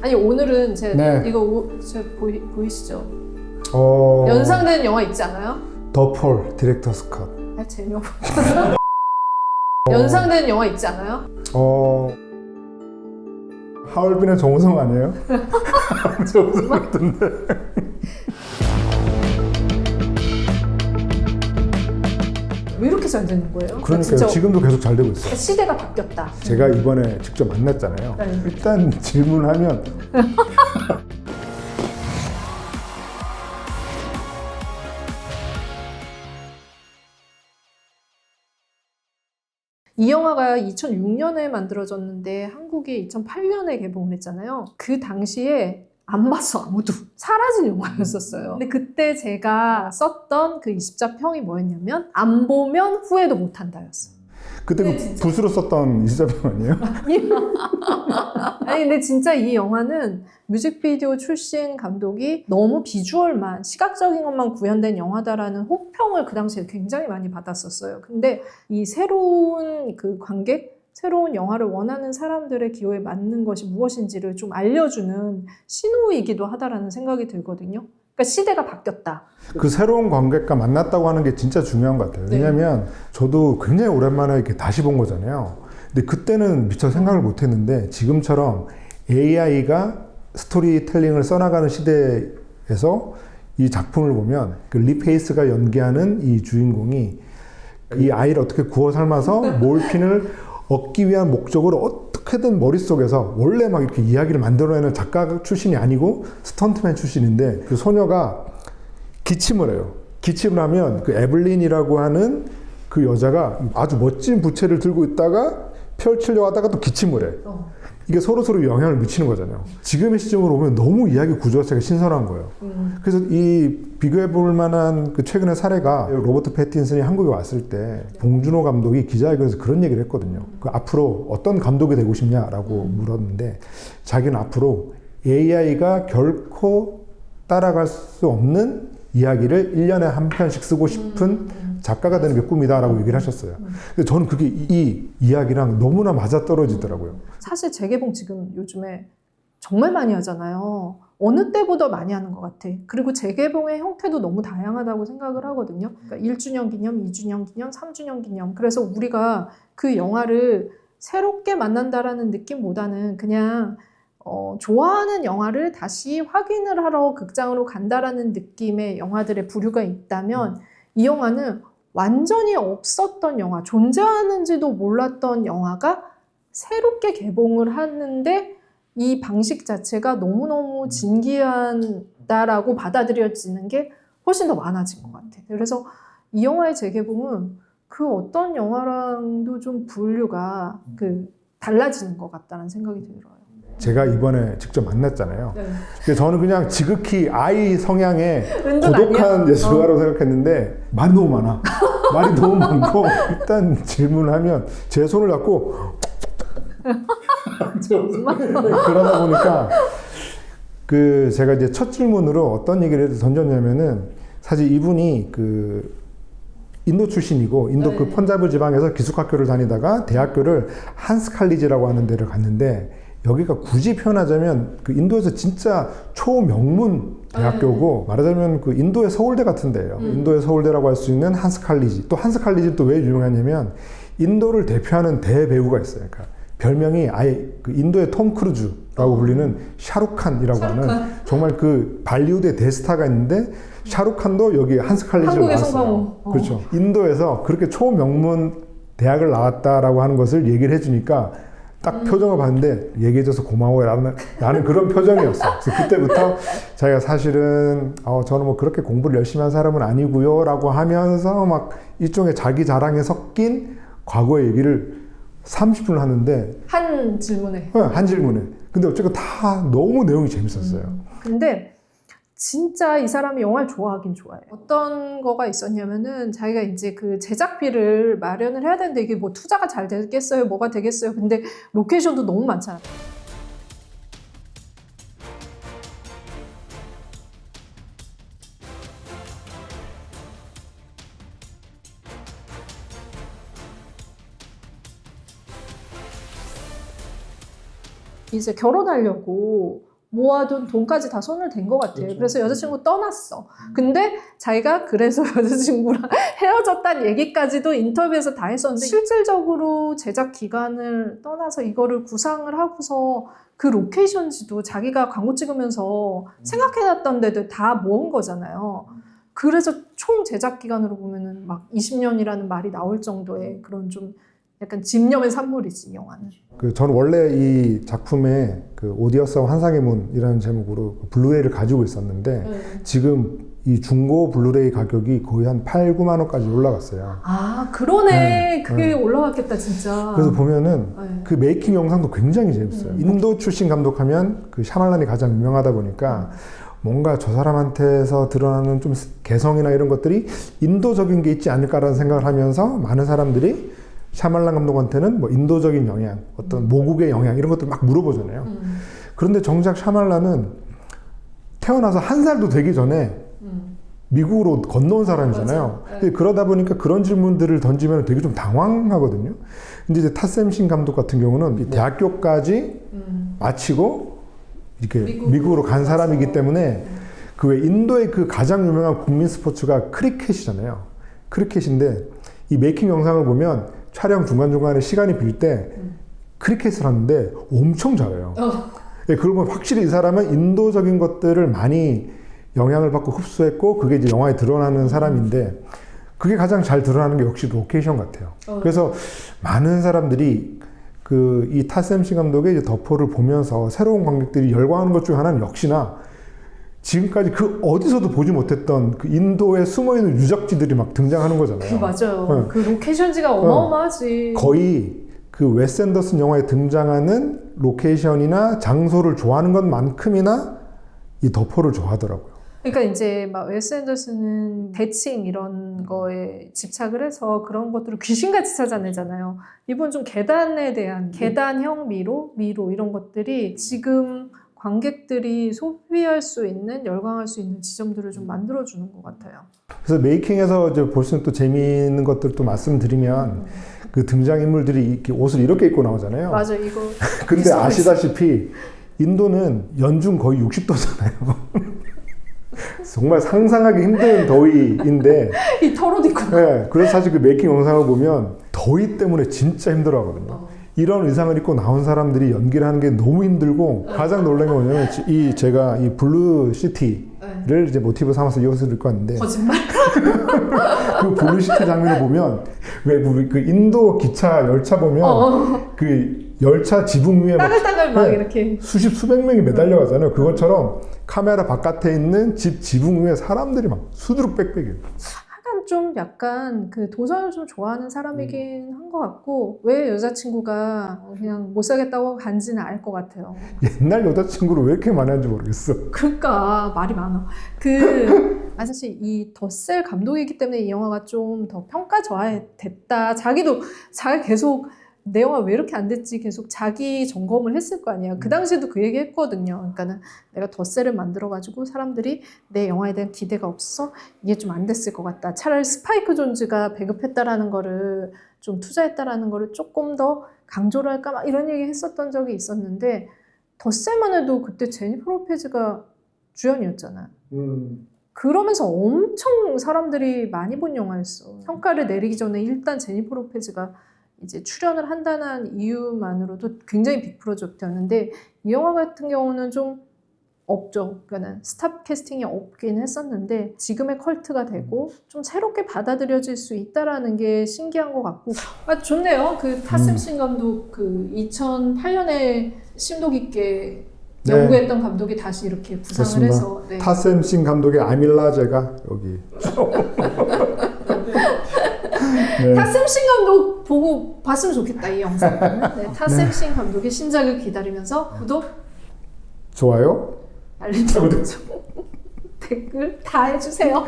아니 오늘은 제 네. 이거 보이시죠? 어... 연상되는 영화 있지 않아요? 더 폴 디렉터스 컷. 아 재미없어. 연상되는 영화 있지 않아요? 하얼빈의 정우성 아니에요? 정우성 같은데. 왜 이렇게 잘 되는 거예요? 그러니까요. 진짜 지금도 계속 잘 되고 있어요. 시대가 바뀌었다. 제가 이번에 직접 만났잖아요. 네. 일단 질문하면 이 영화가 2006년에 만들어졌는데 한국이 2008년에 개봉을 했잖아요. 그 당시에 안 봤어 아무도. 사라진 영화였었어요. 근데 그때 제가 썼던 그 20자 평이 뭐였냐면 안 보면 후회도 못한다였어요. 그때 그 붓으로 썼던 이수자병 아니에요? 아니 근데 진짜 이 영화는 뮤직비디오 출신 감독이 너무 비주얼만 시각적인 것만 구현된 영화다라는 호평을 그 당시에 굉장히 많이 받았었어요. 근데 이 새로운 그 관객, 새로운 영화를 원하는 사람들의 기호에 맞는 것이 무엇인지를 좀 알려주는 신호이기도 하다라는 생각이 들거든요. 그러니까 시대가 바뀌었다. 그 새로운 관객과 만났다고 하는 게 진짜 중요한 것 같아요. 왜냐면 저도 굉장히 오랜만에 이렇게 다시 본 거잖아요. 근데 그때는 미처 생각을 못 했는데 지금처럼 AI가 스토리텔링을 써나가는 시대에서 이 작품을 보면 그 리 페이스가 연기하는 이 주인공이 이 아이를 어떻게 구워 삶아서 몰핀을 얻기 위한 목적으로 어떻게든 머릿속에서 원래 막 이렇게 이야기를 만들어내는 작가 출신이 아니고 스턴트맨 출신인데 그 소녀가 기침을 해요. 기침을 하면 그 에블린이라고 하는 그 여자가 아주 멋진 부채를 들고 있다가 펼치려고 하다가 또 기침을 해. 이게 서로서로 영향을 미치는 거잖아요. 지금의 시점으로 보면 너무 이야기 구조 자체가 신선한 거예요. 그래서 이 비교해 볼 만한 그 최근의 사례가 로버트 패틴슨이 한국에 왔을 때 봉준호 감독이 기자회견에서 그런 얘기를 했거든요. 그 앞으로 어떤 감독이 되고 싶냐라고 물었는데 자기는 앞으로 AI가 결코 따라갈 수 없는 이야기를 1년에 한 편씩 쓰고 싶은 작가가 되는 게 꿈이다라고 얘기를 하셨어요. 근데 저는 그게 이 이야기랑 너무나 맞아떨어지더라고요. 사실 재개봉 지금 요즘에 정말 많이 하잖아요. 어느 때보다 많이 하는 것 같아. 그리고 재개봉의 형태도 너무 다양하다고 생각을 하거든요. 그러니까 1주년 기념, 2주년 기념, 3주년 기념. 그래서 우리가 그 영화를 새롭게 만난다라는 느낌보다는 그냥 좋아하는 영화를 다시 확인을 하러 극장으로 간다라는 느낌의 영화들의 부류가 있다면 이 영화는 완전히 없었던 영화, 존재하는지도 몰랐던 영화가 새롭게 개봉을 하는데 이 방식 자체가 너무너무 진기하다라고 받아들여지는 게 훨씬 더 많아진 것 같아요. 그래서 이 영화의 재개봉은 그 어떤 영화랑도 좀 분류가 달라지는 것 같다는 생각이 들어요. 제가 이번에 직접 만났잖아요. 네. 근데 저는 그냥 지극히 아이 성향의 은근 고독한 아니야? 예술가라고 생각했는데 말이 너무 많아. 말이 너무 많고 일단 질문을 하면 제 손을 잡고 그러다 보니까 그 제가 이제 첫 질문으로 어떤 얘기를 던졌냐면은 사실 이분이 그 인도 출신이고 인도 그 펀자브 지방에서 기숙학교를 다니다가 대학교를 한스 칼리지라고 하는 데를 갔는데 여기가 굳이 표현하자면 그 인도에서 진짜 초명문 대학교고 말하자면 그 인도의 서울대 같은 데예요. 인도의 서울대라고 할 수 있는 한스 칼리지. 또 한스 칼리지 또 왜 유명하냐면 인도를 대표하는 대배우가 있어요. 그러니까 별명이 아예 그 인도의 톰 크루즈라고 불리는 샤룩칸이라고 하는 정말 그 발리우드의 대스타가 있는데 샤룩칸도 여기 한스 칼리지로 나왔어요. 그렇죠. 인도에서 그렇게 초명문 대학을 나왔다라고 하는 것을 얘기를 해주니까 딱 표정을 봤는데 얘기해줘서 고마워요 라는 그런 표정이었어요. 그래서 그때부터 자기가 사실은 저는 뭐 그렇게 공부를 열심히 한 사람은 아니고요 라고 하면서 막 일종의 자기 자랑에 섞인 과거의 얘기를 30분을 하는데 한 질문에. 한 질문에. 근데 어쨌든 다 너무 내용이 재밌었어요. 근데 진짜 이 사람이 영화를 좋아하긴 좋아해요. 어떤 거가 있었냐면은 자기가 이제 그 제작비를 마련을 해야 되는데 이게 뭐 투자가 잘 되겠어요? 뭐가 되겠어요? 근데 로케이션도 너무 많잖아요. 이제 결혼하려고 모아둔 돈까지 다 손을 댄 것 같아요. 그렇죠. 그래서 여자친구 떠났어. 근데 자기가 그래서 여자친구랑 헤어졌다는 얘기까지도 인터뷰에서 다 했었는데 실질적으로 제작 기간을 떠나서 이거를 구상을 하고서 그 로케이션지도 자기가 광고 찍으면서 생각해놨던 데들 다 모은 거잖아요. 그래서 총 제작 기간으로 보면은 막 20년이라는 말이 나올 정도의 그런 좀 약간 집념의 산물이지, 이 영화는. 저는 원래 이 작품에 그 오디어스와 환상의 문이라는 제목으로 블루레이를 가지고 있었는데 지금 이 중고 블루레이 가격이 거의 한 8, 9만 원까지 올라갔어요. 아, 그러네. 그게 올라갔겠다, 진짜. 그래서 보면은 네. 그 메이킹 영상도 굉장히 재밌어요. 인도 출신 감독하면 그 샤말란이 가장 유명하다 보니까 뭔가 저 사람한테서 드러나는 좀 개성이나 이런 것들이 인도적인 게 있지 않을까라는 생각을 하면서 많은 사람들이 샤말란 감독한테는 뭐 인도적인 영향, 어떤 모국의 영향 이런 것들 막 물어보잖아요. 그런데 정작 샤말란은 태어나서 한 살도 되기 전에 미국으로 건너온 사람이잖아요. 네. 그러다 보니까 그런 질문들을 던지면 되게 좀 당황하거든요. 근데 이제 타셈신 감독 같은 경우는 이 대학교까지 마치고 이렇게 미국으로 간 사람이기 때문에 그 왜 인도의 그 가장 유명한 국민 스포츠가 크리켓이잖아요. 크리켓인데 이 메이킹 영상을 보면 촬영 중간중간에 시간이 빌 때 크리켓을 하는데 엄청 잘해요. 예, 그걸 보면 확실히 이 사람은 인도적인 것들을 많이 영향을 받고 흡수했고 그게 이제 영화에 드러나는 사람인데 그게 가장 잘 드러나는 게 역시 로케이션 같아요. 그래서 많은 사람들이 그 이 타셈신 감독의 이제 더포를 보면서 새로운 관객들이 열광하는 것 중 하나는 역시나 지금까지 그 어디서도 보지 못했던 그 인도에 숨어있는 유적지들이 막 등장하는 거잖아요. 그 맞아요. 그 로케이션지가 어마어마하지. 거의 그 웨스 앤더슨 영화에 등장하는 로케이션이나 장소를 좋아하는 것만큼이나 이 더포를 좋아하더라고요. 그러니까 이제 막 웨스 앤더슨은 대칭 이런 거에 집착을 해서 그런 것들을 귀신같이 찾아내잖아요. 이번 좀 계단에 대한 계단형 미로 이런 것들이 지금 관객들이 소비할 수 있는, 열광할 수 있는 지점들을 좀 만들어주는 것 같아요. 그래서 메이킹에서 이제 볼 수 있는 또 재미있는 것들 또 말씀드리면 그 등장인물들이 이렇게 옷을 이렇게 입고 나오잖아요. 맞아, 이거. 근데 아시다시피 인도는 연중 거의 60도잖아요. 정말 상상하기 힘든 더위인데 이 털옷 입고. 네, 그래서 사실 그 메이킹 영상을 보면 더위 때문에 진짜 힘들어 하거든요. 이런 의상을 입고 나온 사람들이 연기를 하는 게 너무 힘들고 가장 놀란 게 뭐냐면 제가 이 블루 시티를 이제 모티브 삼아서 이 옷을 입고 왔는데 거짓말. 그 블루 시티 장면을 보면 왜 우리 그 인도 기차 열차 보면 그 열차 지붕 위에 따글따글 막 네, 이렇게 수백 명이 매달려 가잖아요. 그것처럼 카메라 바깥에 있는 집 지붕 위에 사람들이 막 수두룩 빽빽해요. 약간 그 도전을 좀 좋아하는 사람이긴 한 것 같고 왜 여자친구가 그냥 못 사겠다고 간지는 알 것 같아요. 옛날 여자친구를 왜 이렇게 많이 하는지 모르겠어. 그러니까 말이 많아. 사실 이 덧셀 감독이기 때문에 이 영화가 좀 더 평가절하됐다. 자기가 계속 내 영화 왜 이렇게 안 됐지 계속 자기 점검을 했을 거 아니야. 그 당시에도 그 얘기 했거든요. 그러니까는 내가 덧셀을 만들어가지고 사람들이 내 영화에 대한 기대가 없어? 이게 좀 안 됐을 것 같다. 차라리 스파이크 존즈가 배급했다라는 거를 좀 투자했다라는 거를 조금 더 강조를 할까 막 이런 얘기 했었던 적이 있었는데 덧셀만 해도 그때 제니퍼 로페즈가 주연이었잖아. 그러면서 엄청 사람들이 많이 본 영화였어. 평가를 내리기 전에 일단 제니퍼 로페즈가 이제 출연을 한다는 이유만으로도 굉장히 빅 프로젝트였는데 이 영화 같은 경우는 좀 없죠. 그러니까 스탑 캐스팅이 없긴 했었는데 지금의 컬트가 되고 좀 새롭게 받아들여질 수 있다라는 게 신기한 것 같고 좋네요. 그 타셈신 감독 그 2008년에 심도 깊게 연구했던 감독이 다시 이렇게 부상을 그렇습니다. 해서 타셈신 감독의 아밀라제가 여기 네. 타셈신 감독 보고 봤으면 좋겠다 이 영상. 타셈신 감독의 신작을 기다리면서 구독, 좋아요, 알림 설정, 댓글 다 해주세요.